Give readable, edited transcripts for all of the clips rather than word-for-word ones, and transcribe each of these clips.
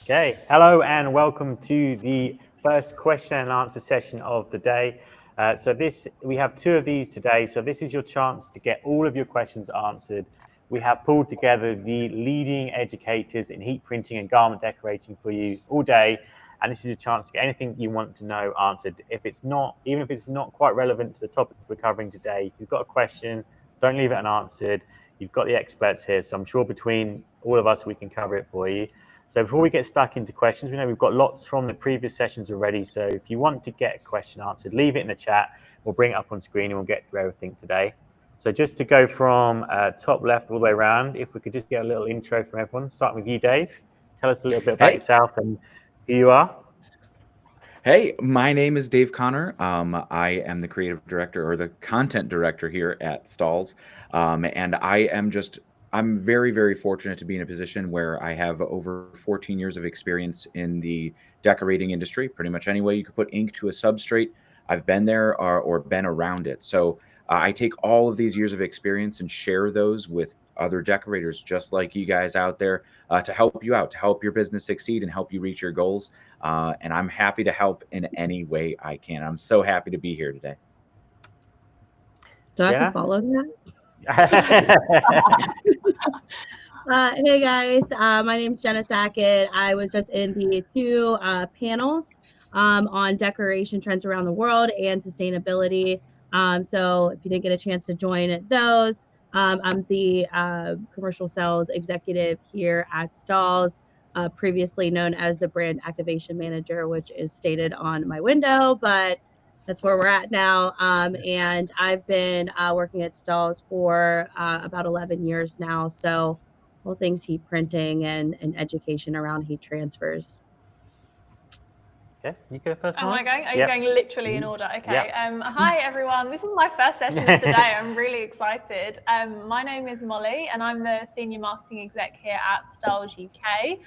Okay, hello and welcome to the first question and answer session of the day. We have two of these today. So this is your chance to get all of your questions answered. We have pulled together the leading educators in heat printing and garment decorating for you all day. And this is a chance to get anything you want to know answered. Even if it's not quite relevant to the topic we're covering today, if you've got a question, don't leave it unanswered. You've got the experts here. So I'm sure between all of us, we can cover it for you. So before we get stuck into questions, we know we've got lots from the previous sessions already. So if you want to get a question answered, leave it in the chat. We'll bring it up on screen and we'll get through everything today. So just to go from top left all the way around, if we could just get a little intro from everyone, starting with you, Dave. Tell us a little bit about yourself and who you are. Hey, my name is Dave Connor. I am the creative director or the content director here at Stahls. And I'm very, very fortunate to be in a position where I have over 14 years of experience in the decorating industry. Pretty much any way you could put ink to a substrate, I've been there or been around it. So I take all of these years of experience and share those with other decorators just like you guys out there to help you out, to help your business succeed and help you reach your goals. And I'm happy to help in any way I can. I'm so happy to be here today. Do I have to follow that? Hey guys, my name's Jenna Sackett. I was just in the two panels on decoration trends around the world and sustainability. So if you didn't get a chance to join those, I'm the commercial sales executive here at Stahls, previously known as the brand activation manager, which is stated on my window, but that's where we're at now. And I've been working at Stahls for about 11 years now. So all things heat printing and education around heat transfers. Okay, you go first. Am I going? Are you going literally in order? Okay. Hi, everyone. This is my first session of the day. I'm really excited. My name is Molly, and I'm the Senior Marketing Exec here at Stahls UK.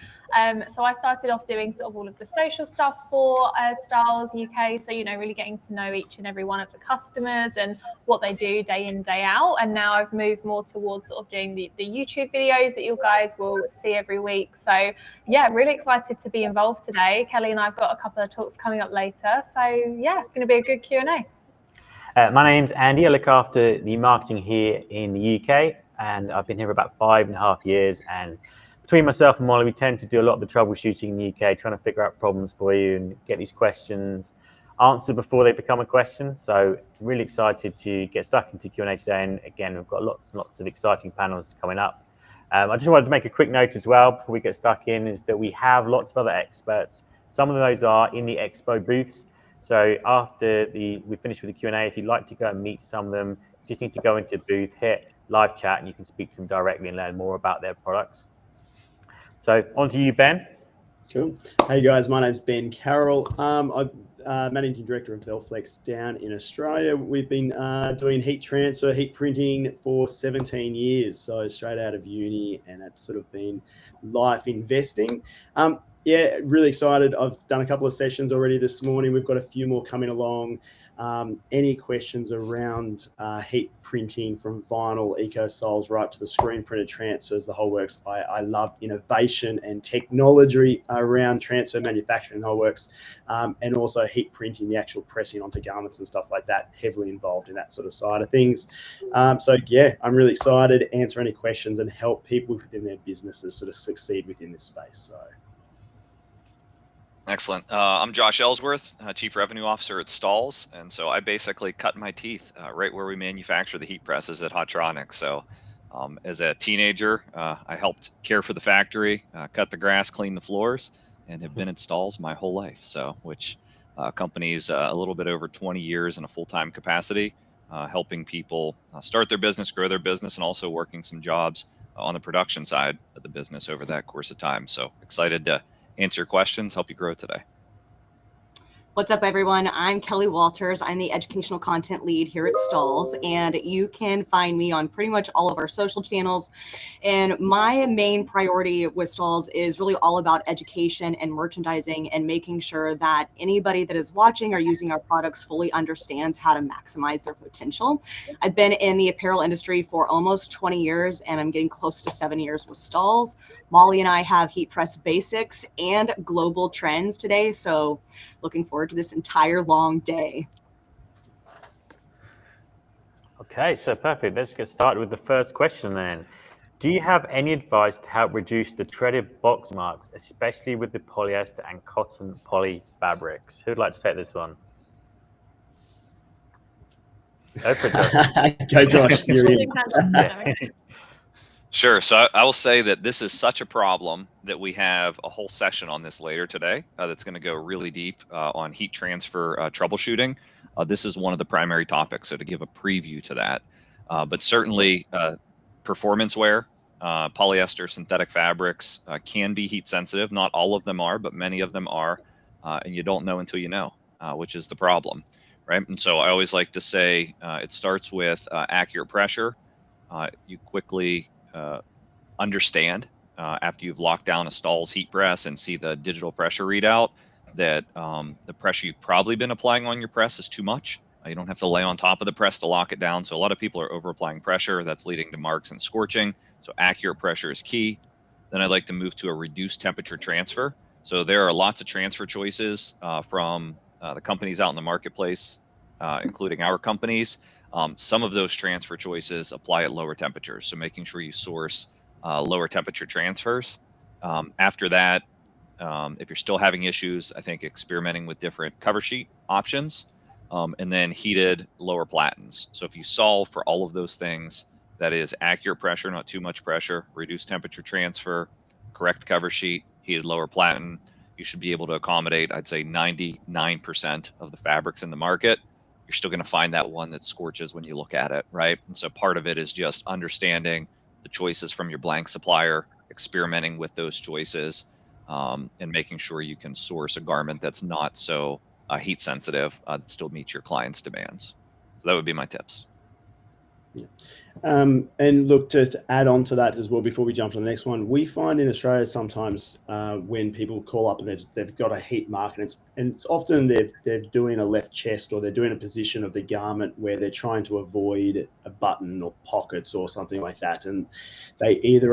So I started off doing sort of all of the social stuff for Stahls UK. So, really getting to know each and every one of the customers and what they do day in, day out. And now I've moved more towards sort of doing the YouTube videos that you guys will see every week. So, yeah, really excited to be involved today. Kelly and I've got a couple of talks coming up later. So, yeah, it's going to be a good Q&A. My name's Andy. I look after the marketing here in the UK, and I've been here for about 5.5 years. And between myself and Molly, we tend to do a lot of the troubleshooting in the UK, trying to figure out problems for you and get these questions answered before they become a question. So I'm really excited to get stuck into Q&A today. And again, we've got lots and lots of exciting panels coming up. I just wanted to make a quick note as well before we get stuck in, is that we have lots of other experts. Some of those are in the expo booths. So after we finish with the Q&A, if you'd like to go and meet some of them, you just need to go into the booth, hit live chat, and you can speak to them directly and learn more about their products. So on to you, Ben. Cool. Hey guys, my name's Ben Carroll. I'm Managing Director of Velflex down in Australia. We've been doing heat transfer, heat printing for 17 years. So straight out of uni, and it's sort of been life investing. Yeah, really excited. I've done a couple of sessions already this morning. We've got a few more coming along. Any questions around heat printing from vinyl, eco-sols, right to the screen printed transfers, the whole works. I love innovation and technology around transfer manufacturing, the whole works, and also heat printing, the actual pressing onto garments and stuff like that, heavily involved in that sort of side of things. So yeah, I'm really excited to answer any questions and help people within their businesses sort of succeed within this space. So. Excellent. I'm Josh Ellsworth, Chief Revenue Officer at Stahls, and so I basically cut my teeth right where we manufacture the heat presses at Hotronics. So as a teenager, I helped care for the factory, cut the grass, clean the floors, and have been at Stahls my whole life. So which company's a little bit over 20 years in a full-time capacity, helping people start their business, grow their business, and also working some jobs on the production side of the business over that course of time. So excited to answer your questions, help you grow today. What's up, everyone? I'm Kelly Walters. I'm the educational content lead here at Stahls, and you can find me on pretty much all of our social channels. And my main priority with Stahls is really all about education and merchandising and making sure that anybody that is watching or using our products fully understands how to maximize their potential. I've been in the apparel industry for almost 20 years, and I'm getting close to 7 years with Stahls. Molly and I have heat press basics and global trends today, so looking forward to this entire long day. Okay, so perfect. Let's get started with the first question then. Do you have any advice to help reduce the treaded box marks, especially with the polyester and cotton poly fabrics? Who'd like to take this one? Go for it, Josh. Go, Josh. You're in. Sure. So I will say that this is such a problem that we have a whole session on this later today that's going to go really deep on heat transfer troubleshooting. This is one of the primary topics, so to give a preview to that. But certainly performance wear, polyester, synthetic fabrics can be heat sensitive. Not all of them are, but many of them are. And you don't know until you know, which is the problem, right? And so I always like to say it starts with accurate pressure. You quickly understand after you've locked down a Stahls heat press and see the digital pressure readout that the pressure you've probably been applying on your press is too much. You don't have to lay on top of the press to lock it down. So a lot of people are over applying pressure. That's leading to marks and scorching. So accurate pressure is key. Then I'd like to move to a reduced temperature transfer. So there are lots of transfer choices from the companies out in the marketplace, including our companies. Some of those transfer choices apply at lower temperatures. So making sure you source lower temperature transfers. After that, if you're still having issues, I think experimenting with different cover sheet options, and then heated lower platens. So if you solve for all of those things, that is accurate pressure, not too much pressure, reduced temperature transfer, correct cover sheet, heated lower platen, you should be able to accommodate, I'd say 99% of the fabrics in the market. You're still going to find that one that scorches when you look at it, right? And so part of it is just understanding the choices from your blank supplier, experimenting with those choices, and making sure you can source a garment that's not so heat sensitive that still meets your client's demands. So that would be my tips. Yeah. And look, to add on to that as well, before we jump to the next one, we find in Australia sometimes when people call up and they've got a heat mark, and it's often they're doing a left chest, or they're doing a position of the garment where they're trying to avoid a button or pockets or something like that, and they either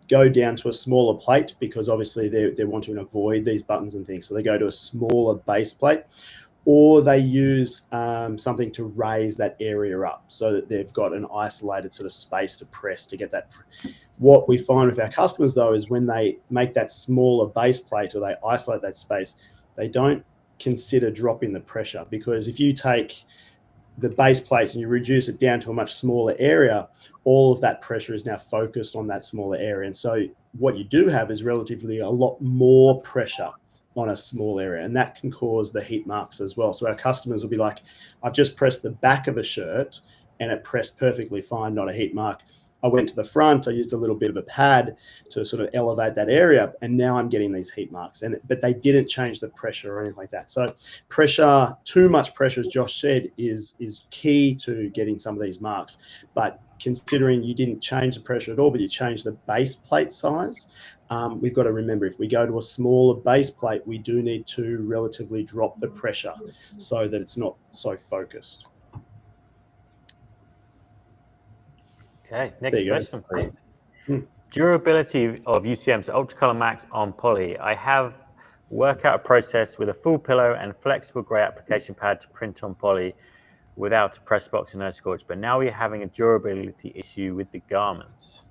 go down to a smaller plate because obviously they want to avoid these buttons and things, so they go to a smaller base plate, or they use something to raise that area up so that they've got an isolated sort of space to press to get that. What we find with our customers, though, is when they make that smaller base plate or they isolate that space, they don't consider dropping the pressure, because if you take the base plate and you reduce it down to a much smaller area, all of that pressure is now focused on that smaller area. And so what you do have is relatively a lot more pressure on a small area, and that can cause the heat marks as well. So our customers will be like, I've just pressed the back of a shirt and it pressed perfectly fine, not a heat mark. I went to the front, I used a little bit of a pad to sort of elevate that area, and now I'm getting these heat marks. But they didn't change the pressure or anything like that. So pressure, too much pressure, as Josh said, is key to getting some of these marks. But considering you didn't change the pressure at all, but you changed the base plate size, we've got to remember, if we go to a smaller base plate, we do need to relatively drop the pressure so that it's not so focused. Okay, next question, please. Durability of UCM's Ultracolor Max on poly. I have worked out a process with a full pillow and flexible grey application pad to print on poly without a press box and no scorch, but now we're having a durability issue with the garments.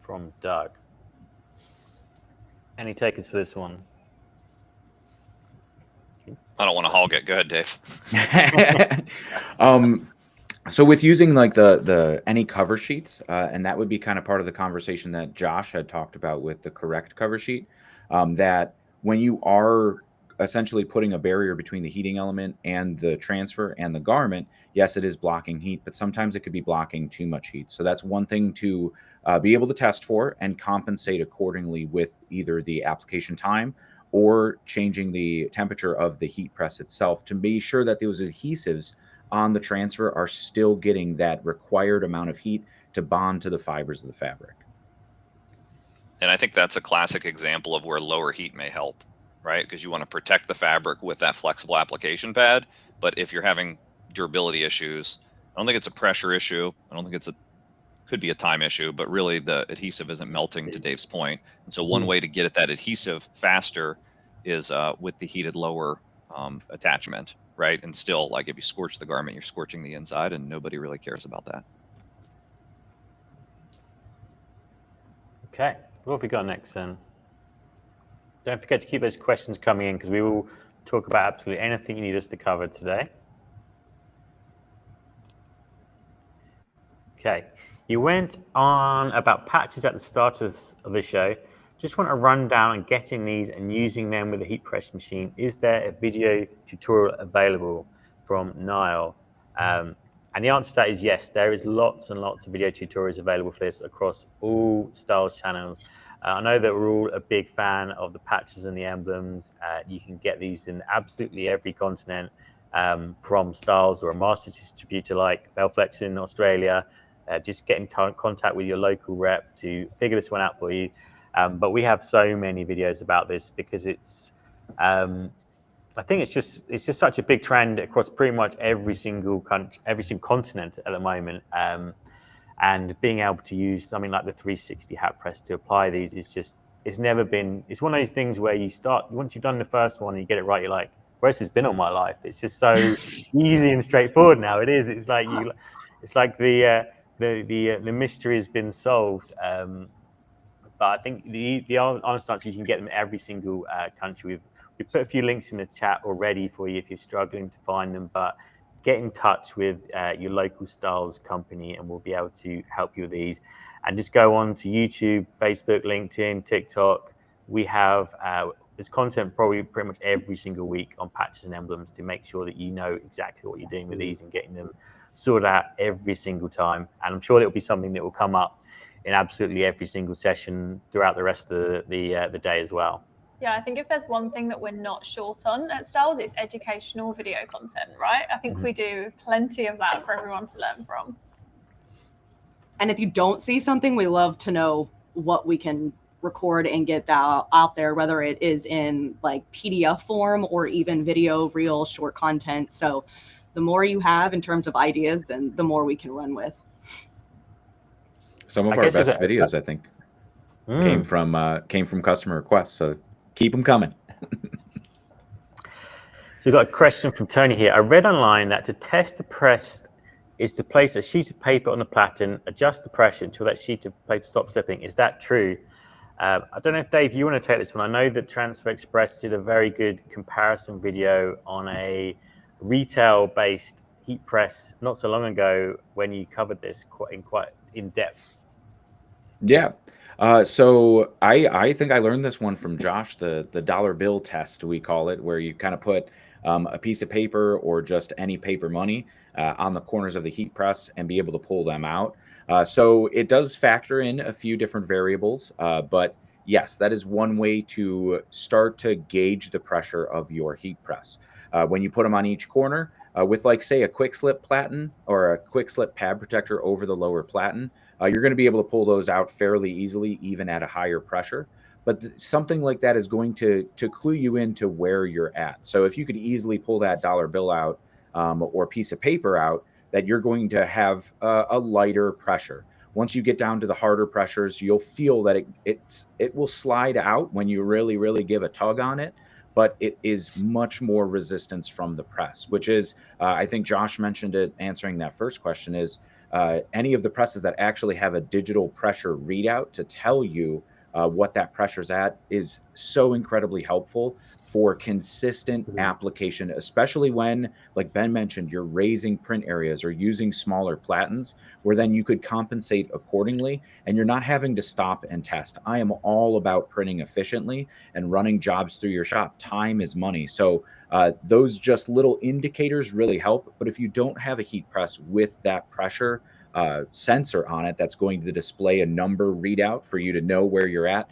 From Doug. Any takers for this one? I don't want to hog it. Go ahead, Dave. So with using like the any cover sheets, and that would be kind of part of the conversation that Josh had talked about with the correct cover sheet, that when you are essentially putting a barrier between the heating element and the transfer and the garment, yes, it is blocking heat, but sometimes it could be blocking too much heat. So that's one thing to be able to test for and compensate accordingly with either the application time or changing the temperature of the heat press itself to be sure that those adhesives on the transfer are still getting that required amount of heat to bond to the fibers of the fabric. And I think that's a classic example of where lower heat may help, right? Because you want to protect the fabric with that flexible application pad. But if you're having durability issues, I don't think it's a pressure issue. I don't think could be a time issue, but really the adhesive isn't melting, to Dave's point. And so one way to get at that adhesive faster is with the heated lower attachment, right? And still, like if you scorch the garment, you're scorching the inside, and nobody really cares about that. Okay, what have we got next then? Don't forget to keep those questions coming in, because we will talk about absolutely anything you need us to cover today. Okay, you went on about patches at the start of the show. Just want to run down on getting these and using them with a heat press machine. Is there a video tutorial available from Niall? And the answer to that is yes. There is lots and lots of video tutorials available for this across all Stahls channels. I know that we're all a big fan of the patches and the emblems. You can get these in absolutely every continent from Stahls or a master distributor like Belflex in Australia. Just get in contact with your local rep to figure this one out for you. But we have so many videos about this because it's, I think it's just such a big trend across pretty much every single country, every single continent at the moment. And being able to use something like the 360 hat press to apply these is just, it's one of those things where you start, once you've done the first one and you get it right, you're like, where's this been all my life? It's just so easy and straightforward now. It is. It's like the mystery has been solved. But I think the honest answer is you can get them in every single country. We've put a few links in the chat already for you if you're struggling to find them. But get in touch with your local Stahls company and we'll be able to help you with these. And just go on to YouTube, Facebook, LinkedIn, TikTok. We have there's content probably pretty much every single week on patches and emblems to make sure that you know exactly what you're doing with these and getting them sorted out every single time. And I'm sure it'll be something that will come up in absolutely every single session throughout the rest of the day as well. Yeah, I think if there's one thing that we're not short on at Stahls, it's educational video content, right? I think we do plenty of that for everyone to learn from. And if you don't see something, we love to know what we can record and get that out there, whether it is in like PDF form or even video, reel, short content. So the more you have in terms of ideas, then the more we can run with. Some of our best videos, I think, came from customer requests. So keep them coming. So we've got a question from Tony here. I read online that to test the press is to place a sheet of paper on the platen, adjust the pressure until that sheet of paper stops slipping. Is that true? I don't know if, Dave, you want to take this one. I know that Transfer Express did a very good comparison video on a retail-based heat press not so long ago when you covered this quite in depth. Yeah. So I think I learned this one from Josh, the dollar bill test, we call it, where you kind of put a piece of paper or just any paper money on the corners of the heat press and be able to pull them out. So it does factor in a few different variables, but yes, that is one way to start to gauge the pressure of your heat press. When you put them on each corner with, like, say, a quick slip platen or a quick slip pad protector over the lower platen, you're going to be able to pull those out fairly easily, even at a higher pressure. But something like that is going to clue you into where you're at. So if you could easily pull that dollar bill out or piece of paper out, that you're going to have a lighter pressure. Once you get down to the harder pressures, you'll feel that it will slide out when you really, really give a tug on it. But it is much more resistance from the press, which is, I think Josh mentioned it answering that first question, is any of the presses that actually have a digital pressure readout to tell you what that pressure's at is so incredibly helpful for consistent application, especially when, like Ben mentioned, you're raising print areas or using smaller platens, where then you could compensate accordingly and you're not having to stop and test. I am all about printing efficiently and running jobs through your shop. Time is money. So those just little indicators really help. But if you don't have a heat press with that pressure sensor on it that's going to display a number readout for you to know where you're at,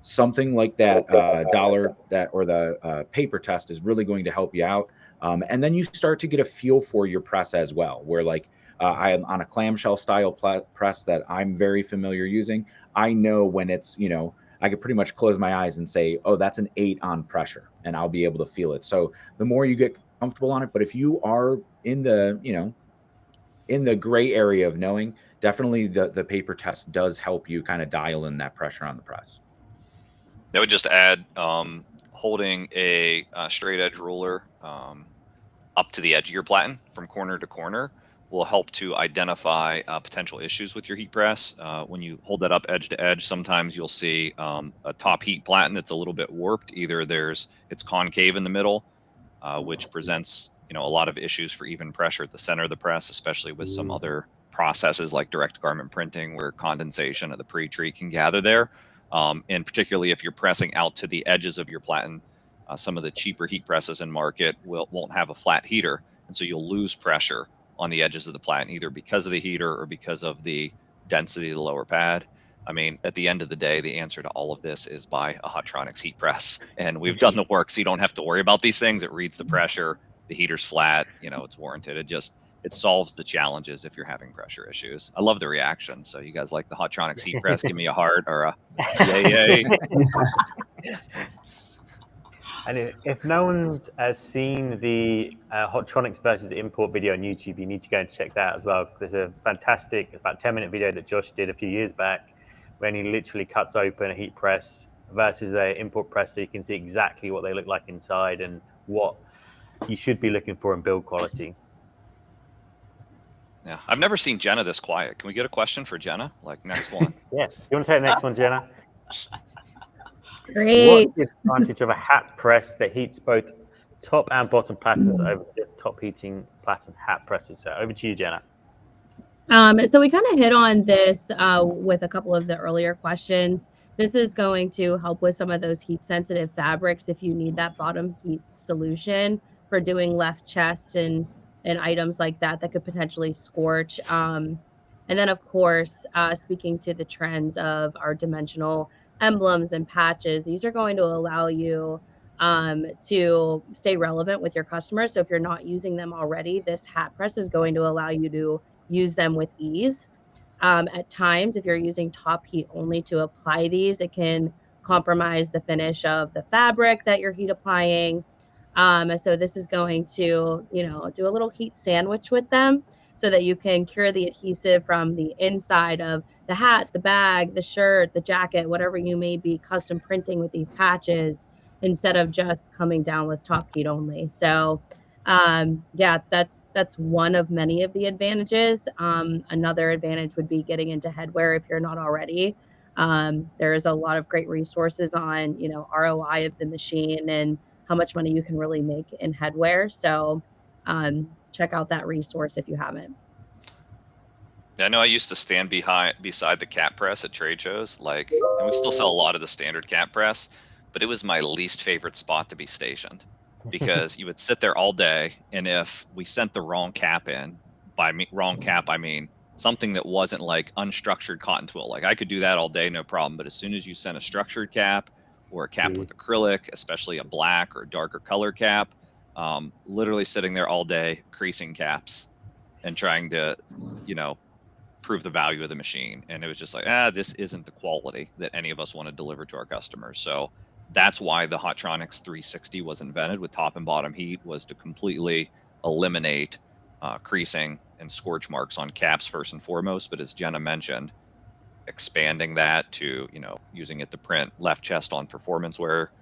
something like that the paper test is really going to help you out. And then you start to get a feel for your press as well, where like I am on a clamshell style press that I'm very familiar using. I know when it's, you know, I could pretty much close my eyes and say, oh, that's an 8 on pressure, and I'll be able to feel it. So the more you get comfortable on it, but if you are in the, you know, in the gray area of knowing, definitely the paper test does help you kind of dial in that pressure on the press. I would just add holding a straight edge ruler up to the edge of your platen from corner to corner will help to identify potential issues with your heat press. When you hold that up edge to edge, sometimes you'll see a top heat platen that's a little bit warped. Either it's concave in the middle, which presents, you know, a lot of issues for even pressure at the center of the press, especially with some other processes like direct garment printing, where condensation of the pre-treat can gather there. And particularly if you're pressing out to the edges of your platen, some of the cheaper heat presses in market won't have a flat heater, and so you'll lose pressure on the edges of the platen, either because of the heater or because of the density of the lower pad. I mean, at the end of the day, the answer to all of this is buy a Hotronics heat press, and we've done the work, so you don't have to worry about these things. It reads the pressure, the heater's flat, you know, it's warranted. It solves the challenges if you're having pressure issues. I love the reaction. So you guys like the Hotronics heat press? Give me a heart or a yay. And if no one's seen the Hotronics versus import video on YouTube, you need to go and check that as well, because there's a fantastic, about 10-minute video that Josh did a few years back when he literally cuts open a heat press versus an import press, so you can see exactly what they look like inside and what you should be looking for in build quality. Yeah, I've never seen Jenna this quiet. Can we get a question for Jenna? Like, next one. Yeah, you want to take the next one, Jenna? Great. What is the advantage of a hat press that heats both top and bottom platens over just top heating platen hat presses? So over to you, Jenna. So we kind of hit on this with a couple of the earlier questions. This is going to help with some of those heat sensitive fabrics if you need that bottom heat solution for doing left chest and items like that could potentially scorch. And then, of course, speaking to the trends of our dimensional emblems and patches, these are going to allow you to stay relevant with your customers. So if you're not using them already, this hat press is going to allow you to use them with ease. At times, if you're using top heat only to apply these, it can compromise the finish of the fabric that you're heat applying. So this is going to, you know, do a little heat sandwich with them so that you can cure the adhesive from the inside of the hat, the bag, the shirt, the jacket, whatever you may be custom printing with these patches, instead of just coming down with top heat only. So yeah, that's one of many of the advantages. Another advantage would be getting into headwear if you're not already. There is a lot of great resources on, you know, ROI of the machine and how much money you can really make in headwear. So check out that resource if you haven't. Yeah, I know I used to stand beside the cap press at trade shows, like, and we still sell a lot of the standard cap press, but it was my least favorite spot to be stationed, because you would sit there all day, and if we sent the wrong cap in, wrong cap, I mean something that wasn't like unstructured cotton twill, like I could do that all day, no problem. But as soon as you sent a structured cap or a cap with acrylic, especially a black or a darker color cap, literally sitting there all day creasing caps and trying to, you know, prove the value of the machine. And it was just like, this isn't the quality that any of us want to deliver to our customers. So that's why the Hotronics 360 was invented with top and bottom heat, was to completely eliminate creasing and scorch marks on caps first and foremost. But as Jenna mentioned, expanding that to, you know, using it to print left chest on performance wear,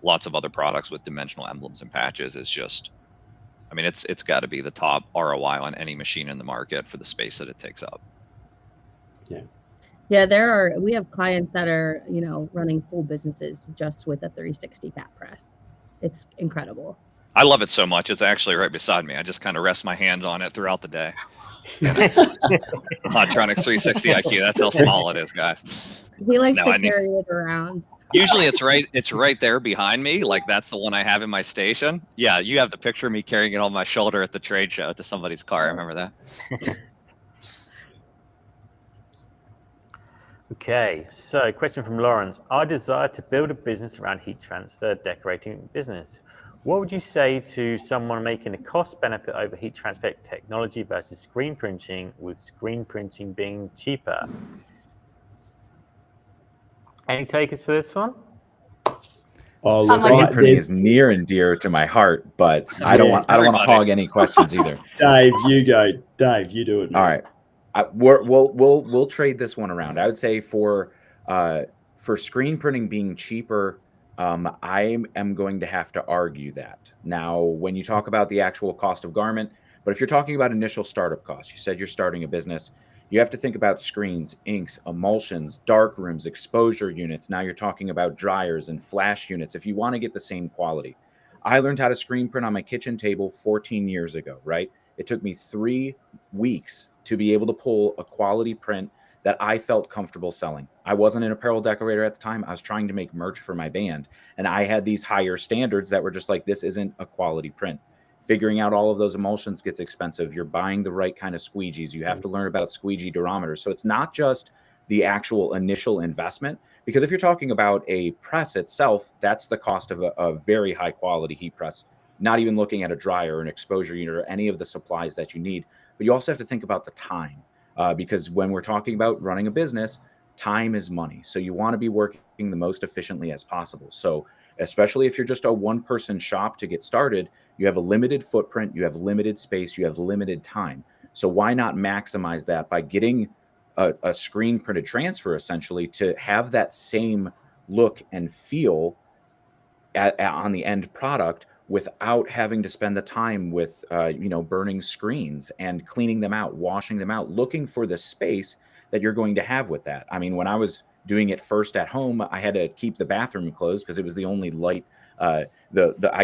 lots of other products with dimensional emblems and patches is just, I mean, it's got to be the top ROI on any machine in the market for the space that it takes up. Yeah, we have clients that are, you know, running full businesses just with a 360 cap press. It's incredible. I love it so much. It's actually right beside me. I just kind of rest my hand on it throughout the day. Hotronics 360 IQ. That's how small it is, guys. He likes to carry it around. Usually it's right there behind me. Like, that's the one I have in my station. Yeah, you have the picture of me carrying it on my shoulder at the trade show to somebody's car. I remember that. Okay, so question from Lawrence. I desire to build a business around heat transfer decorating business. What would you say to someone making a cost benefit over heat transfer technology versus screen printing, with screen printing being cheaper? Any takers for this one? Oh, look, Screen printing is near and dear to my heart, but I don't want to hog any questions either. Dave, you go. Dave, you do it, man. All right, we'll trade this one around. I would say for screen printing being cheaper, I am going to have to argue that. Now, when you talk about the actual cost of garment, but if you're talking about initial startup costs, you said you're starting a business, you have to think about screens, inks, emulsions, dark rooms, exposure units. Now you're talking about dryers and flash units if you want to get the same quality. I learned how to screen print on my kitchen table 14 years ago, right? It took me 3 weeks to be able to pull a quality print that I felt comfortable selling. I wasn't an apparel decorator at the time. I was trying to make merch for my band, and I had these higher standards that were just like, this isn't a quality print. Figuring out all of those emulsions gets expensive. You're buying the right kind of squeegees. You have to learn about squeegee durometers. So it's not just the actual initial investment, because if you're talking about a press itself, that's the cost of a very high quality heat press, not even looking at a dryer or an exposure unit or any of the supplies that you need. But you also have to think about the time, because when we're talking about running a business, time is money. So you want to be working the most efficiently as possible. So especially if you're just a one-person shop to get started, you have a limited footprint, you have limited space, you have limited time. So why not maximize that by getting a screen printed transfer, essentially, to have that same look and feel on the end product without having to spend the time with burning screens and cleaning them out, washing them out, looking for the space that you're going to have with that. I mean, when I was doing it first at home, I had to keep the bathroom closed because it was the only light I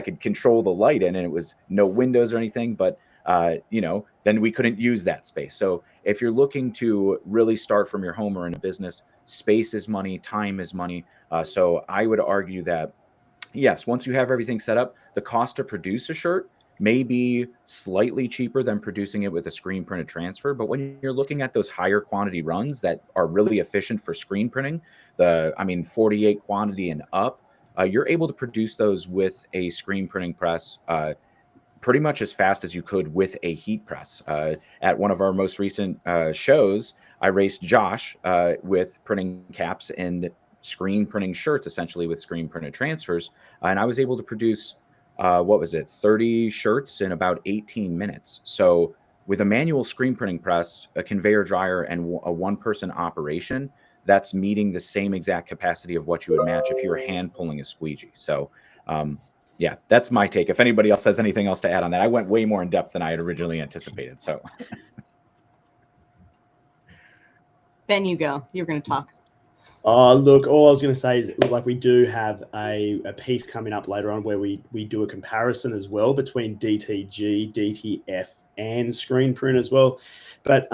could control the light in, and it was no windows or anything, but then we couldn't use that space. So if you're looking to really start from your home or in a business, space is money, time is money. So I would argue that, yes, once you have everything set up, the cost to produce a shirt may be slightly cheaper than producing it with a screen printed transfer. But when you're looking at those higher quantity runs that are really efficient for screen printing, 48 quantity and up, you're able to produce those with a screen printing press pretty much as fast as you could with a heat press. At one of our most recent shows, I raced Josh with printing caps and screen printing shirts, essentially with screen printed transfers. And I was able to produce, 30 shirts in about 18 minutes. So with a manual screen printing press, a conveyor dryer, and a one-person operation, that's meeting the same exact capacity of what you would match if you were hand pulling a squeegee. So yeah, that's my take. If anybody else has anything else to add on that, I went way more in depth than I had originally anticipated. So Ben, you go. You're going to talk. Look, all I was going to say is, like, we do have a piece coming up later on where we do a comparison as well between DTG, DTF, and screen print as well. But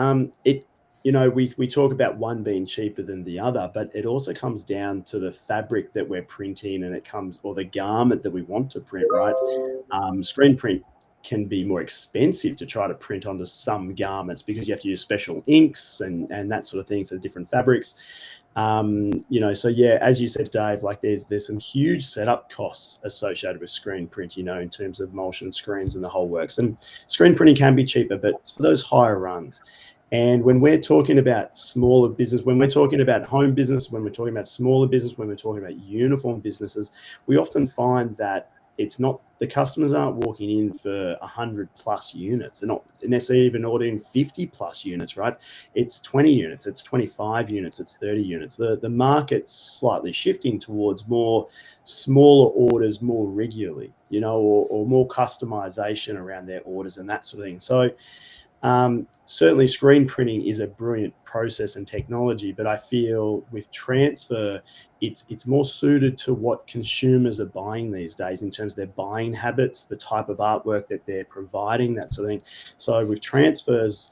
we talk about one being cheaper than the other, but it also comes down to the fabric that we're printing, and or the garment that we want to print, right? Screen print can be more expensive to try to print onto some garments because you have to use special inks and that sort of thing for the different fabrics. So yeah, as you said, Dave, like there's some huge setup costs associated with screen print, in terms of emulsion screens and the whole works. And screen printing can be cheaper, but it's for those higher runs. And when we're talking about smaller business, when we're talking about home business, when we're talking about smaller business, when we're talking about uniform businesses, we often find that it's not, the customers aren't walking in for 100+ units. They're not necessarily even ordering 50+ units, right? It's 20 units, it's 25 units, it's 30 units. The market's slightly shifting towards more smaller orders more regularly, or more customization around their orders and that sort of thing. So certainly screen printing is a brilliant process and technology, but I feel with transfer, it's more suited to what consumers are buying these days in terms of their buying habits, the type of artwork that they're providing, that sort of thing. So with transfers,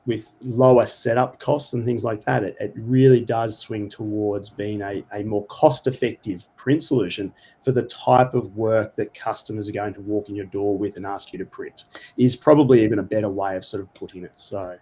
with lower setup costs and things like that, it really does swing towards being a more cost-effective print solution for the type of work that customers are going to walk in your door with and ask you to print, is probably even a better way of sort of putting it. So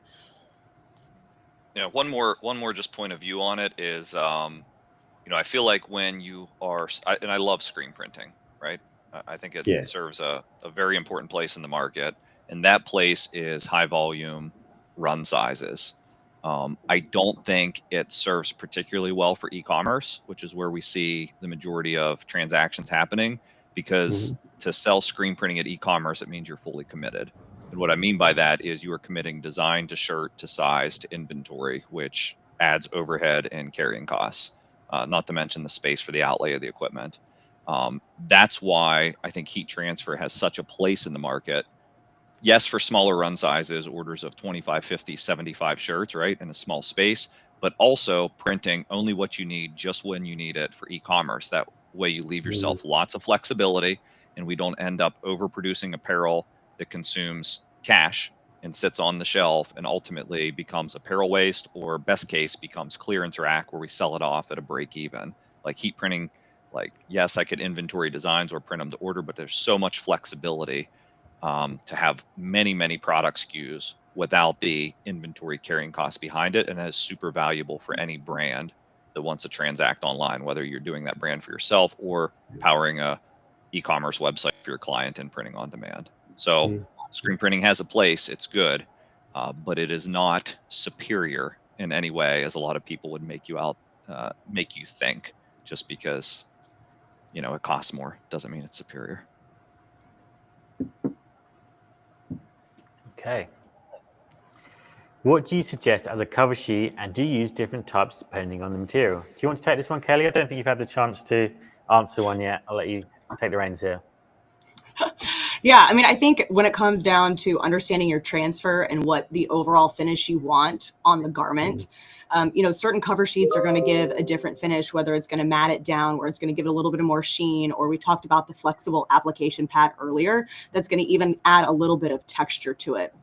one more just point of view on it is, I feel like when you are, and I love screen printing, right? I think it Yeah. serves a very important place in the market, and that place is high volume run sizes. I don't think it serves particularly well for e-commerce, which is where we see the majority of transactions happening, because to sell screen printing at e-commerce, it means you're fully committed. And what I mean by that is you are committing design to shirt to size to inventory, which adds overhead and carrying costs, not to mention the space for the outlay of the equipment. That's why I think heat transfer has such a place in the market. Yes, for smaller run sizes, orders of 25, 50, 75 shirts, right, in a small space, but also printing only what you need just when you need it for e-commerce. That way you leave yourself lots of flexibility, and we don't end up overproducing apparel that consumes cash and sits on the shelf and ultimately becomes apparel waste, or best case becomes clearance rack where we sell it off at a break even. Like heat printing, like, yes, I could inventory designs or print them to order, but there's so much flexibility to have many product SKUs without the inventory carrying costs behind it, and that is super valuable for any brand that wants to transact online, whether you're doing that brand for yourself or powering a e-commerce website for your client and printing on demand. So screen printing has a place, it's good, but it is not superior in any way, as a lot of people would make you think. Just because it costs more doesn't mean it's superior. Okay. What do you suggest as a cover sheet, and do you use different types depending on the material? Do you want to take this one, Kelly? I don't think you've had the chance to answer one yet. I'll let you take the reins here. Yeah, I mean, I think when it comes down to understanding your transfer and what the overall finish you want on the garment, certain cover sheets are going to give a different finish, whether it's going to mat it down, or it's going to give it a little bit more sheen, or we talked about the flexible application pad earlier, that's going to even add a little bit of texture to it.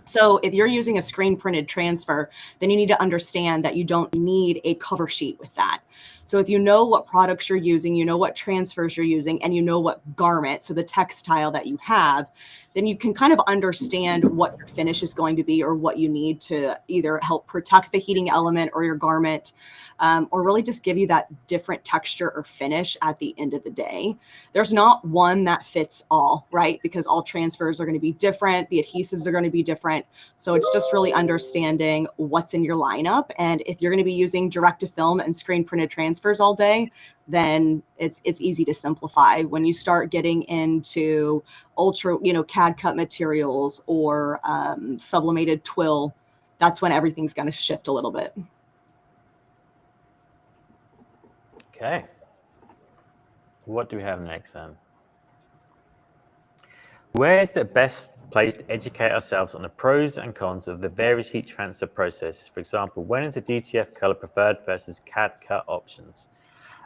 So if you're using a screen printed transfer, then you need to understand that you don't need a cover sheet with that. So if you know what products you're using, you know what transfers you're using, and you know what garment, so the textile that you have, then you can kind of understand what your finish is going to be, or what you need to either help protect the heating element or your garment, or really just give you that different texture or finish at the end of the day. There's not one that fits all, right? Because all transfers are going to be different. The adhesives are going to be different. So it's just really understanding what's in your lineup. And if you're going to be using direct to film and screen printed transfers all day, then it's easy to simplify. When you start getting into ultra, CAD cut materials or sublimated twill, that's when everything's going to shift a little bit. Okay. What do we have next then? Where is the best place to educate ourselves on the pros and cons of the various heat transfer processes? For example, when is a DTF color preferred versus CAD cut options?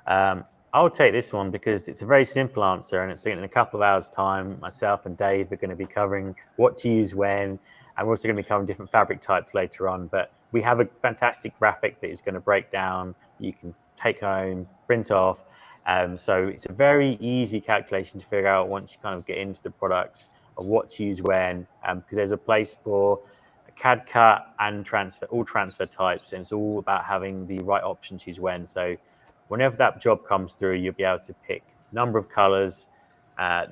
I'll take this one because it's a very simple answer, and it's in a couple of hours' time. Myself and Dave are going to be covering what to use when, and we're also going to be covering different fabric types later on. But we have a fantastic graphic that is going to break down. You can take home, print off. So it's a very easy calculation to figure out once you kind of get into the products of what to use when, because there's a place for CAD cut and transfer, all transfer types, and it's all about having the right option to use when. So whenever that job comes through, you'll be able to pick number of colors,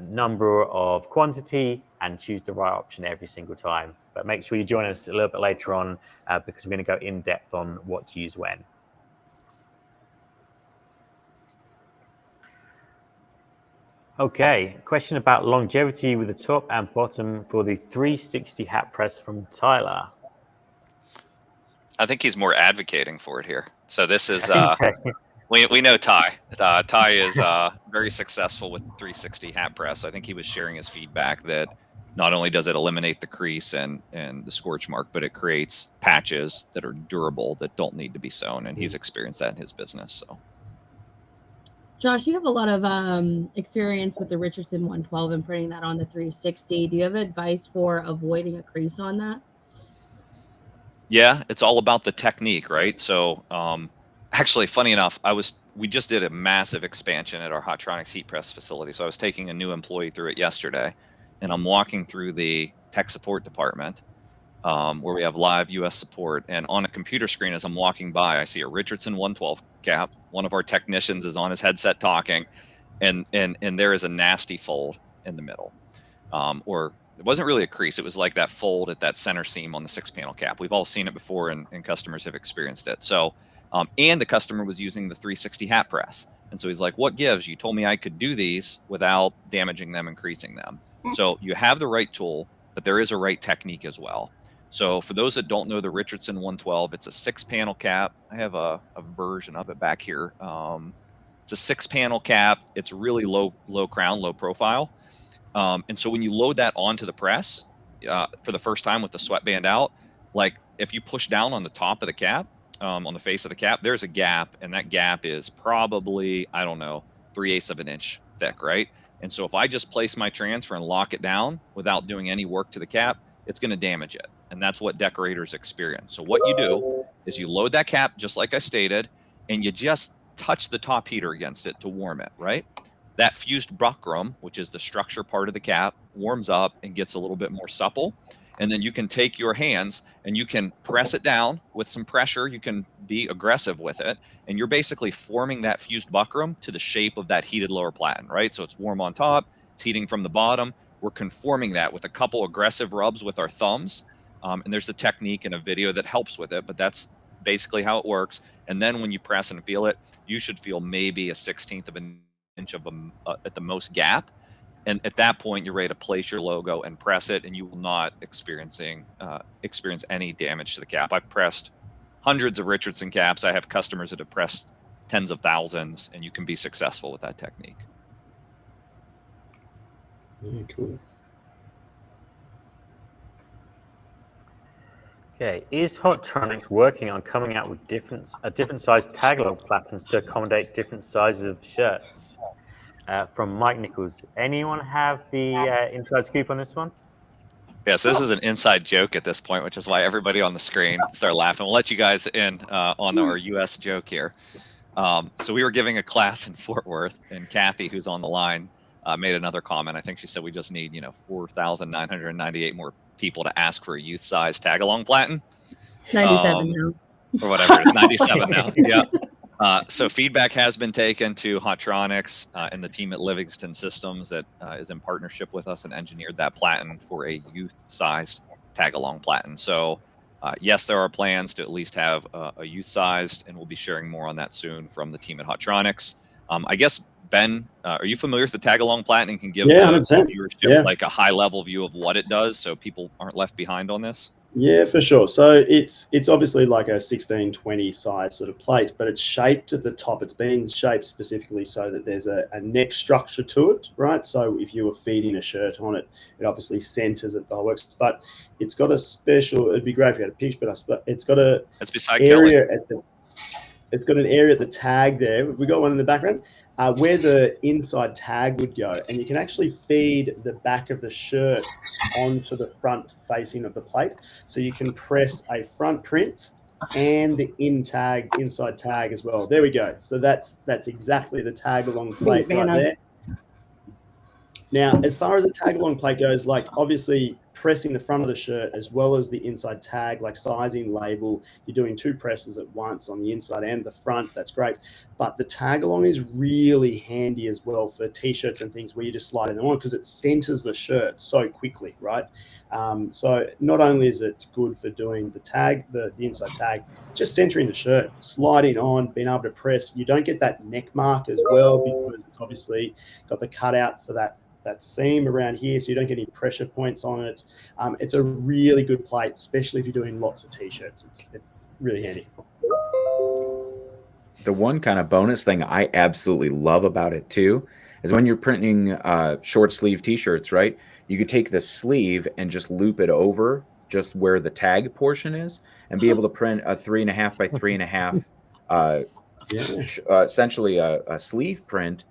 number of quantity, and choose the right option every single time. But make sure you join us a little bit later on because we're going to go in depth on what to use when. Okay, question about longevity with the top and bottom for the 360 hat press from Tyler. I think he's more advocating for it here. So this is we know Ty. Ty is very successful with the 360 hat press. I think he was sharing his feedback that not only does it eliminate the crease and the scorch mark, but it creates patches that are durable that don't need to be sewn, and he's experienced that in his business. So, Josh, you have a lot of experience with the Richardson 112 and printing that on the 360. Do you have advice for avoiding a crease on that? Yeah, it's all about the technique, right? So actually, funny enough, we just did a massive expansion at our Hotronics heat press facility. So I was taking a new employee through it yesterday, and I'm walking through the tech support department, where we have live US support. And on a computer screen, as I'm walking by, I see a Richardson 112 cap. One of our technicians is on his headset talking, and there is a nasty fold in the middle. Or it wasn't really a crease. It was like that fold at that center seam on the 6-panel cap. We've all seen it before, and customers have experienced it. So, and the customer was using the 360 hat press. And so he's like, what gives? You told me I could do these without damaging them and creasing them. So you have the right tool, but there is a right technique as well. So for those that don't know the Richardson 112, it's a 6-panel cap. I have a version of it back here. It's a 6-panel cap. It's really low crown, low profile. And so when you load that onto the press for the first time with the sweatband out, like if you push down on the top of the cap, on the face of the cap, there's a gap, and that gap is probably, I don't know, 3/8 of an inch thick, right? And so if I just place my transfer and lock it down without doing any work to the cap, it's going to damage it. And that's what decorators experience. So what you do is you load that cap, just like I stated, and you just touch the top heater against it to warm it, right? That fused buckram, which is the structure part of the cap, warms up and gets a little bit more supple. And then you can take your hands and you can press it down with some pressure. You can be aggressive with it. And you're basically forming that fused buckram to the shape of that heated lower platen, right? So it's warm on top, it's heating from the bottom. We're conforming that with a couple aggressive rubs with our thumbs. And there's a technique in a video that helps with it, but that's basically how it works. And then when you press and feel it, you should feel maybe a 1/16 of an inch of at the most gap. And at that point, you're ready to place your logo and press it, and you will not experience any damage to the cap. I've pressed hundreds of Richardson caps. I have customers that have pressed tens of thousands, and you can be successful with that technique. Yeah, cool. Okay, is Hotronics working on coming out with different size tag-along platens to accommodate different sizes of shirts? From Mike Nichols. Anyone have the inside scoop on this one? Yes, this is an inside joke at this point, which is why everybody on the screen started laughing. We'll let you guys in on our US joke here. So we were giving a class in Fort Worth, and Kathy, who's on the line, made another comment. I think she said we just need 4,998 more people to ask for a youth size tag-along platen. 97 now. Or whatever it is, 97 now. Yeah. So feedback has been taken to Hotronics and the team at Livingston Systems that is in partnership with us and engineered that platen for a youth-sized tag-along platen. So yes, there are plans to at least have a youth-sized, and we'll be sharing more on that soon from the team at Hotronics. I guess, Ben, are you familiar with the tag-along platen and can give the viewership like a high-level view of what it does so people aren't left behind on this? Yeah, for sure. So it's obviously like a 16/20 size sort of plate, but it's shaped at the top. It's been shaped specifically so that there's a neck structure to it, right? So if you were feeding a shirt on it, it obviously centers it the whole works. But it's got a special. It'd be great if you had a picture, but it's got a area at the. It's got an area at the tag there. We got one in the background. Where the inside tag would go, and you can actually feed the back of the shirt onto the front facing of the plate, so you can press a front print and the inside tag as well. There we go. So that's exactly the tag along plate right there. Now, as far as the tag along plate goes, like obviously pressing the front of the shirt as well as the inside tag, like sizing, label, you're doing 2 presses at once on the inside and the front. That's great. But the tag along is really handy as well for t-shirts and things where you just slide them on because it centers the shirt so quickly, right? So not only is it good for doing the tag, the inside tag, just centering the shirt, sliding on, being able to press. You don't get that neck mark as well because it's obviously got the cutout for that seam around here, so you don't get any pressure points on it. It's a really good plate, especially if you're doing lots of t-shirts. It's really handy. The one kind of bonus thing I absolutely love about it too is when you're printing short sleeve t-shirts, right? You could take the sleeve and just loop it over just where the tag portion is and be able to print a 3.5 by 3.5 essentially a sleeve print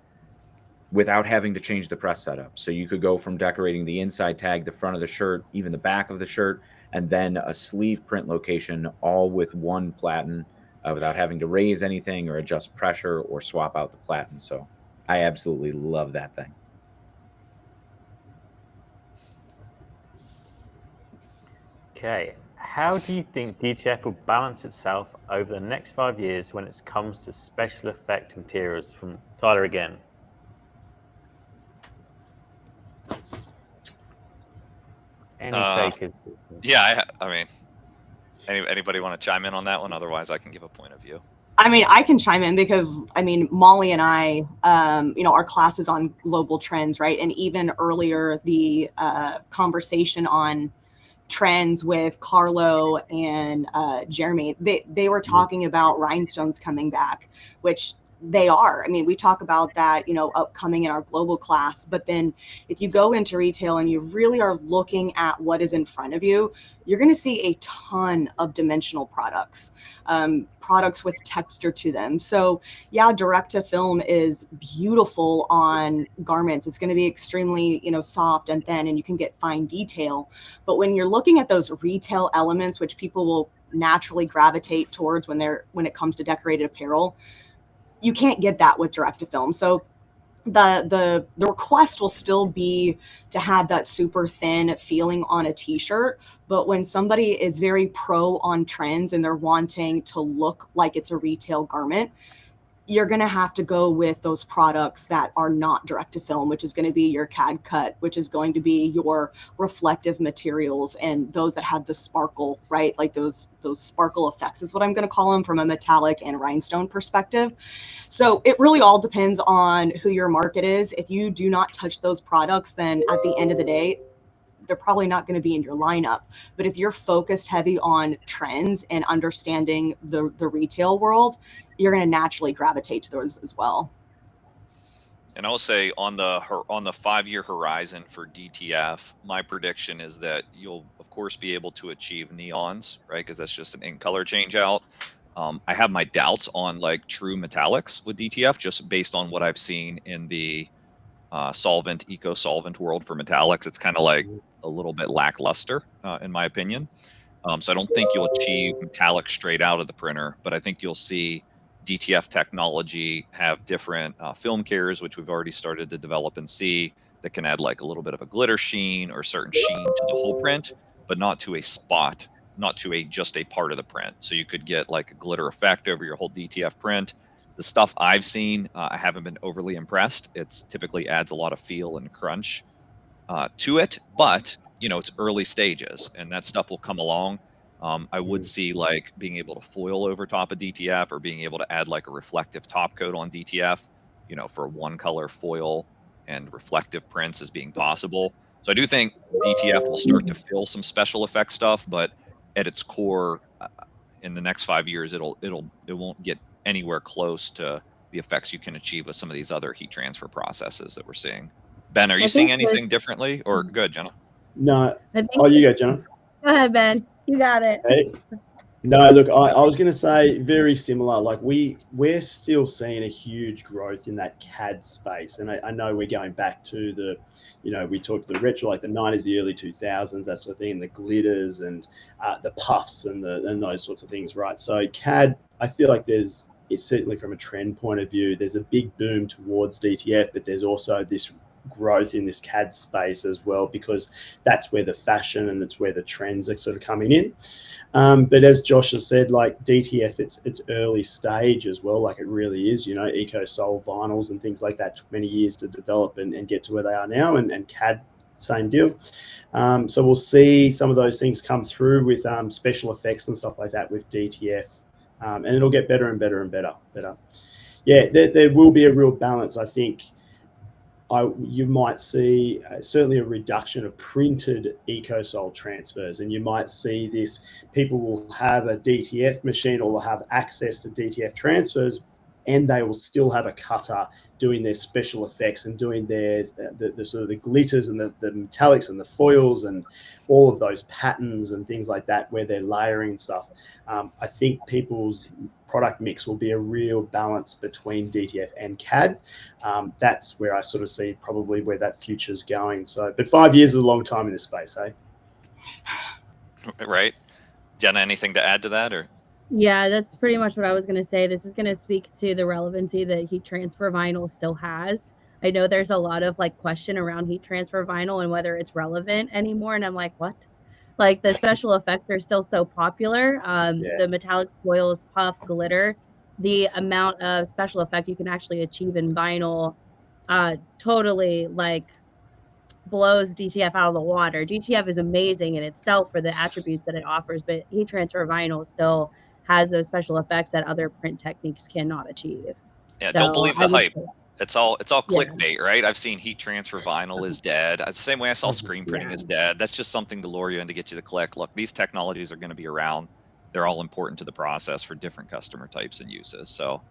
without having to change the press setup. So you could go from decorating the inside tag, the front of the shirt, even the back of the shirt, and then a sleeve print location all with one platen without having to raise anything or adjust pressure or swap out the platen. So I absolutely love that thing. Okay. How do you think DTF will balance itself over the next 5 years when it comes to special effect materials? From Tyler again. Any takers? Yeah, I mean, anybody want to chime in on that one? Otherwise, I can give a point of view. I mean, I can chime in because Molly and I, our class is on global trends, right? And even earlier, the conversation on trends with Carlo and Jeremy, they were talking about rhinestones coming back, which they are. I mean, we talk about that, upcoming in our global class. But then if you go into retail and you really are looking at what is in front of you, you're going to see a ton of dimensional products, products with texture to them. So yeah, direct to film is beautiful on garments. It's going to be extremely, soft and thin, and you can get fine detail. But when you're looking at those retail elements, which people will naturally gravitate towards when it comes to decorated apparel, you can't get that with direct to film. So the request will still be to have that super thin feeling on a t-shirt. But when somebody is very pro on trends and they're wanting to look like it's a retail garment, you're going to have to go with those products that are not direct to film, which is going to be your CAD cut, which is going to be your reflective materials, and those that have the sparkle, right? Like those sparkle effects is what I'm going to call them from a metallic and rhinestone perspective. So it really all depends on who your market is. If you do not touch those products, then at the end of the day, they're probably not going to be in your lineup. But if you're focused heavy on trends and understanding the retail world, you're going to naturally gravitate to those as well. And I'll say on the 5-year horizon for DTF, my prediction is that you'll of course be able to achieve neons, right? Because that's just an ink color change out. I have my doubts on like true metallics with DTF, just based on what I've seen in the eco solvent world for metallics. It's kind of like a little bit lackluster, in my opinion. So I don't think you'll achieve metallic straight out of the printer, but I think you'll see DTF technology have different film carriers, which we've already started to develop and see, that can add like a little bit of a glitter sheen or certain sheen to the whole print, but not to a spot, not to just a part of the print. So you could get like a glitter effect over your whole DTF print. The stuff I've seen, I haven't been overly impressed. It's typically adds a lot of feel and crunch to it, but it's early stages, and that stuff will come along. I would see like being able to foil over top of DTF, or being able to add like a reflective top coat on DTF, for one color foil and reflective prints as being possible. So I do think DTF will start to fill some special effect stuff, but at its core, in the next 5 years, it won't get anywhere close to the effects you can achieve with some of these other heat transfer processes that we're seeing. Ben, are you seeing anything differently? Or good, Jenna? No. You go, Jenna. Go ahead, Ben. You got it. Hey. No, look, I was going to say very similar. Like we're still seeing a huge growth in that CAD space, and I know we're going back to the, we talked to the retro, like the 90s, the early 2000s, that sort of thing, and the glitters and the puffs and those sorts of things, right? So CAD, I feel like it's certainly from a trend point of view, there's a big boom towards DTF, but there's also this growth in this CAD space as well, because that's where the fashion and that's where the trends are sort of coming in. But as Josh has said, like DTF, it's early stage as well. Like it really is, eco sol vinyls and things like that took many years to develop and get to where they are now. And CAD, same deal. So we'll see some of those things come through with special effects and stuff like that with DTF. And it'll get better and better and better. Yeah, there will be a real balance, I think. You might see certainly a reduction of printed EcoSol transfers, and you might see this. People will have a DTF machine or will have access to DTF transfers, and they will still have a cutter doing their special effects and doing the sort of the glitters and the metallics and the foils and all of those patterns and things like that, where they're layering stuff. I think people's product mix will be a real balance between DTF and CAD. That's where I sort of see probably where that future's going. So, but 5 years is a long time in this space, eh? Right. Jenna, anything to add to that, or? Yeah, that's pretty much what I was going to say. This is going to speak to the relevancy that heat transfer vinyl still has. I know there's a lot of question around heat transfer vinyl and whether it's relevant anymore. And I'm like, what? like the special effects are still so popular. Yeah. The metallic foils, puff, glitter, the amount of special effect you can actually achieve in vinyl totally like blows DTF out of the water. DTF is amazing in itself for the attributes that it offers, but heat transfer vinyl still has those special effects that other print techniques cannot achieve. Yeah, So don't believe I the would hype. say- It's all Yeah. clickbait, right? I've seen heat transfer vinyl is dead. It's the same way I saw screen printing is dead. That's just something to lure you in to get you to click. Look, these technologies are going to be around. They're all important to the process for different customer types and uses. So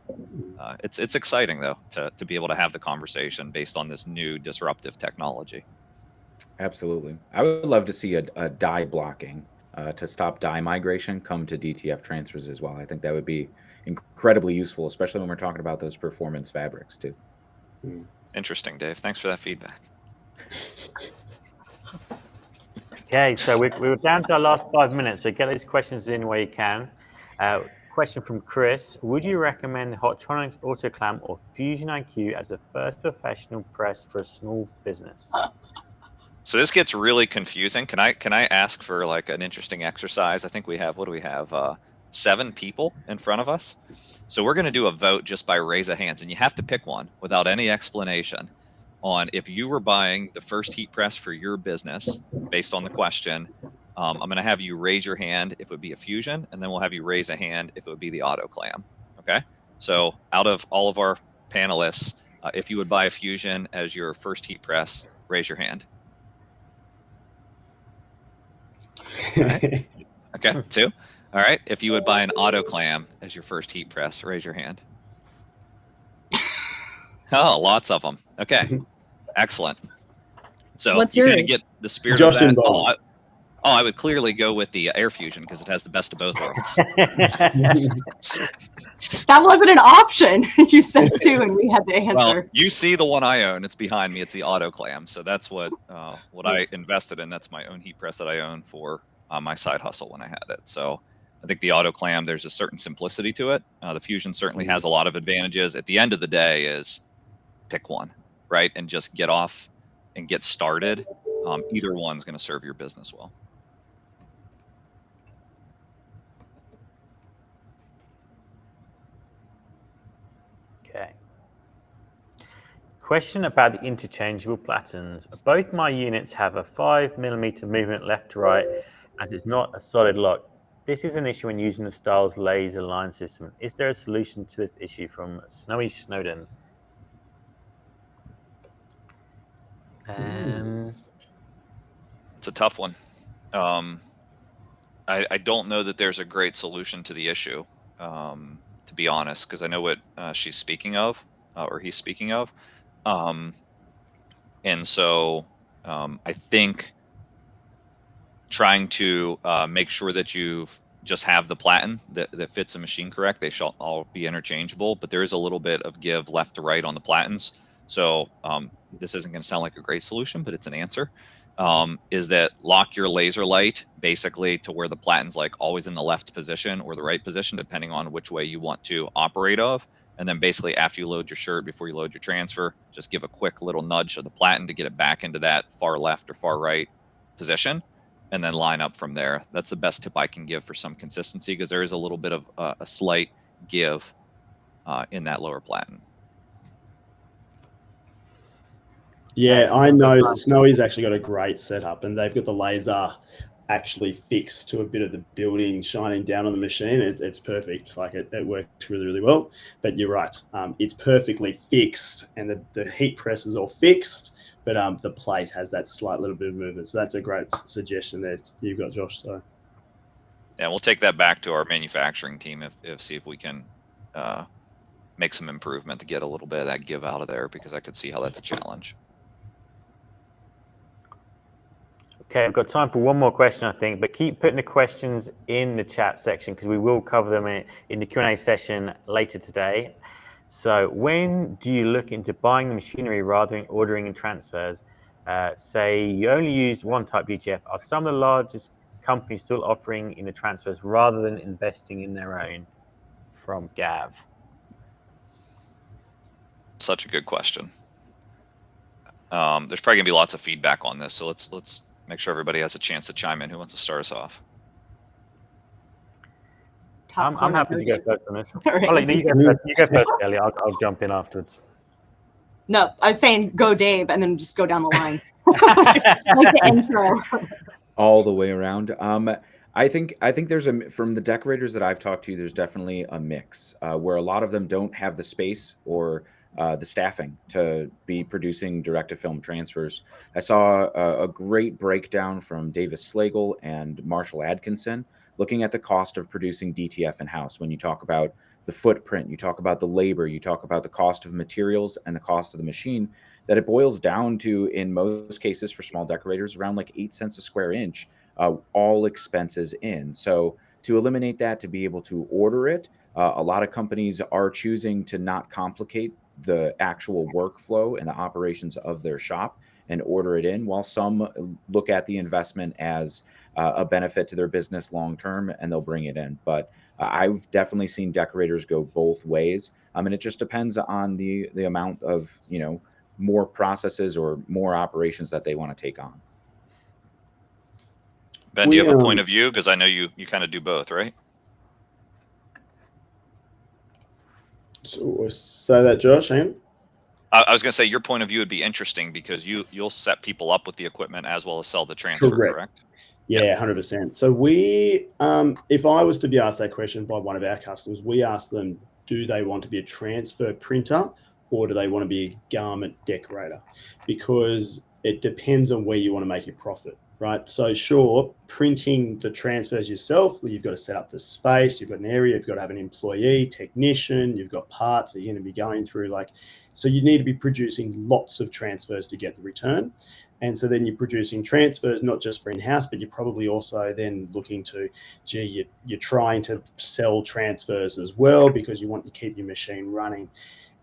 it's exciting though to be able to have the conversation based on this new disruptive technology. Absolutely. I would love to see a dye blocking to stop dye migration come to DTF transfers as well. I think that would be incredibly useful, especially when we're talking about those performance fabrics too. Interesting, Dave. Thanks for that feedback. Okay, so we're down to our last 5 minutes, so get these questions in where you can. Question from Chris. Would you recommend Hotronix AutoClam or Fusion IQ as a first professional press for a small business? So this gets really confusing. Can I ask for like an interesting exercise? I think we have, what do we have? 7 people in front of us. So we're going to do a vote just by raise of hands, and you have to pick one without any explanation on if you were buying the first heat press for your business based on the question. I'm going to have you raise your hand if it would be a Fusion, and then we'll have you raise a hand if it would be the AutoClam. Okay. So out of all of our panelists, if you would buy a Fusion as your first heat press, raise your hand. Right. Okay, 2. All right. If you would buy an AutoClam as your first heat press, raise your hand. Oh, lots of them. Okay, excellent. So What's you kind yours? of get the spirit Josh of that. involved. I would clearly go with the Air Fusion because it has the best of both worlds. That wasn't an option. You said 2, and we had to answer. Well, you see the one I own. It's behind me. It's the AutoClam. So that's what I invested in. That's my own heat press that I own for my side hustle when I had it. So I think the AutoClam, there's a certain simplicity to it. The Fusion certainly has a lot of advantages. At the end of the day is pick one, right? And just get off and get started. Either one's going to serve your business well. Okay. Question about the interchangeable platens. Both my units have a 5mm movement left to right, as it's not a solid lock. This is an issue when using the Stahls laser line system. Is there a solution to this issue? From Snowy Snowden? It's a tough one. I don't know that there's a great solution to the issue, to be honest, because I know what she's speaking of, or he's speaking of. And so I think trying to make sure that you've just have the platen that fits the machine correct. They shall all be interchangeable, but there is a little bit of give left to right on the platens. So this isn't going to sound like a great solution, but it's an answer. Is that lock your laser light basically to where the platen's like always in the left position or the right position, depending on which way you want to operate of. And then basically after you load your shirt, before you load your transfer, just give a quick little nudge of the platen to get it back into that far left or far right position, and then line up from there. That's the best tip I can give for some consistency, because there is a little bit of a slight give in that lower platen. Yeah, I know that Snowy's actually got a great setup, and they've got the laser actually fixed to a bit of the building shining down on the machine. It's perfect. Like it works really, really well. But you're right. It's perfectly fixed, and the heat press is all fixed, but the plate has that slight little bit of movement. So that's a great suggestion there you've got, Josh. So yeah, we'll take that back to our manufacturing team if see if we can make some improvement to get a little bit of that give out of there, because I could see how that's a challenge. Okay, I've got time for one more question, I think, but keep putting the questions in the chat section, because we will cover them in the Q&A session later today. So when do you look into buying the machinery rather than ordering in transfers? Say you only use one type DTF. Are some of the largest companies still offering in the transfers rather than investing in their own? From Gav. Such a good question. There's probably gonna be lots of feedback on this, so let's make sure everybody has a chance to chime in. Who wants to start us off? I'm happy to go first on this. Right. I'll let you go first. You go first, Kelly. I'll jump in afterwards. No, I was saying go Dave and then just go down the line. Like the intro. All the way around. I think there's from the decorators that I've talked to, there's definitely a mix where a lot of them don't have the space or the staffing to be producing direct-to-film transfers. I saw a great breakdown from Davis Slagle and Marshall Adkinson looking at the cost of producing DTF in-house. When you talk about the footprint, you talk about the labor, you talk about the cost of materials and the cost of the machine, that it boils down to, in most cases for small decorators, around like 8 cents a square inch, all expenses in. So to eliminate that, to be able to order it, a lot of companies are choosing to not complicate the actual workflow and the operations of their shop and order it in, while some look at the investment as a benefit to their business long term, and they'll bring it in. But I've definitely seen decorators go both ways. And it just depends on the amount of, more processes or more operations that they want to take on. Ben, do you have a point of view? Because I know you kind of do both, right? So say that, Josh. Hang on. I was going to say your point of view would be interesting because you'll set people up with the equipment as well as sell the transfer, correct? Yeah, 100%. So we, if I was to be asked that question by one of our customers, we ask them, do they want to be a transfer printer or do they want to be a garment decorator? Because it depends on where you want to make your profit, right? So sure, printing the transfers yourself, you've got to set up the space, you've got an area, you've got to have an employee, technician, you've got parts that you're going to be going through. So you need to be producing lots of transfers to get the return. And so then you're producing transfers, not just for in-house, but you're probably also then looking to, you're trying to sell transfers as well because you want to keep your machine running.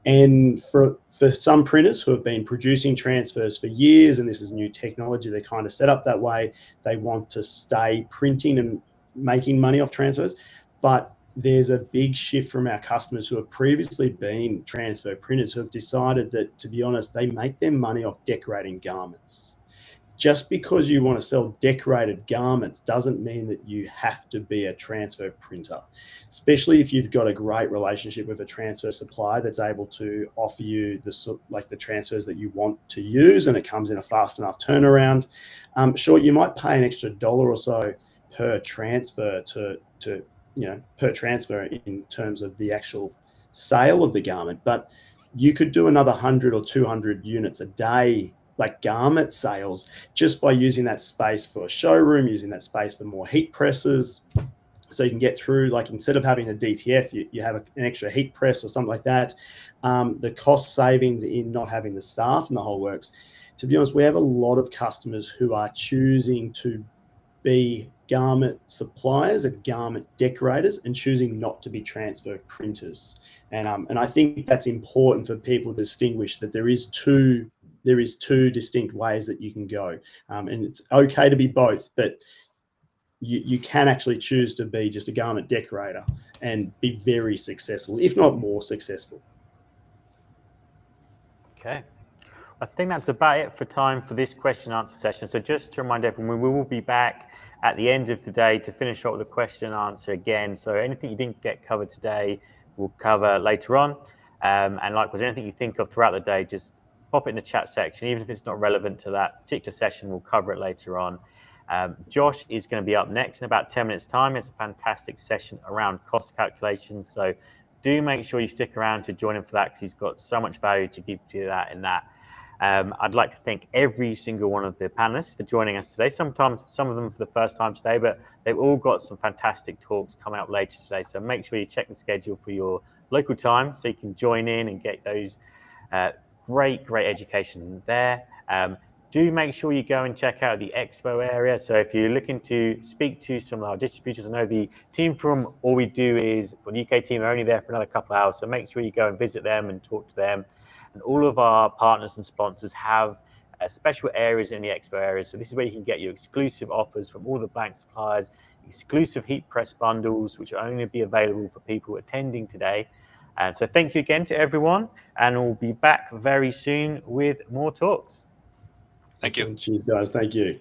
And for some printers who have been producing transfers for years, and this is new technology, they're kind of set up that way, they want to stay printing and making money off transfers. But there's a big shift from our customers who have previously been transfer printers who have decided that, to be honest, they make their money off decorating garments. Just because you want to sell decorated garments doesn't mean that you have to be a transfer printer, especially if you've got a great relationship with a transfer supplier that's able to offer you the transfers that you want to use, and it comes in a fast enough turnaround. Sure, you might pay an extra $1 or so per transfer per transfer in terms of the actual sale of the garment, but you could do another 100 or 200 units a day, like garment sales, just by using that space for a showroom, using that space for more heat presses. So you can get through, like, instead of having a DTF, you have an extra heat press or something like that. The cost savings in not having the staff and the whole works. To be honest, we have a lot of customers who are choosing to be garment suppliers and garment decorators and choosing not to be transfer printers. And I think that's important for people to distinguish that there is two distinct ways that you can go. And it's okay to be both, but you can actually choose to be just a garment decorator and be very successful, if not more successful. Okay. I think that's about it for time for this question and answer session. So just to remind everyone, we will be back at the end of today to finish up with the question and answer again. So anything you didn't get covered today, we'll cover later on. And likewise, anything you think of throughout the day, just pop it in the chat section. Even if it's not relevant to that particular session, we'll cover it later on. Josh is going to be up next in about 10 minutes time. It's a fantastic session around cost calculations. So do make sure you stick around to join him for that, because he's got so much value to give to that in that. I'd like to thank every single one of the panelists for joining us today. Sometimes some of them for the first time today, but they've all got some fantastic talks coming up later today. So make sure you check the schedule for your local time so you can join in and get those great education there. Do make sure you go and check out the expo area. So if you're looking to speak to some of our distributors, I know the team from All We Do Is, for the UK team, are only there for another couple of hours. So make sure you go and visit them and talk to them. And all of our partners and sponsors have special areas in the expo area. So this is where you can get your exclusive offers from all the blank suppliers, exclusive heat press bundles, which will only be available for people attending today. And so thank you again to everyone, and we'll be back very soon with more talks. Thank you. Cheers, guys. Thank you.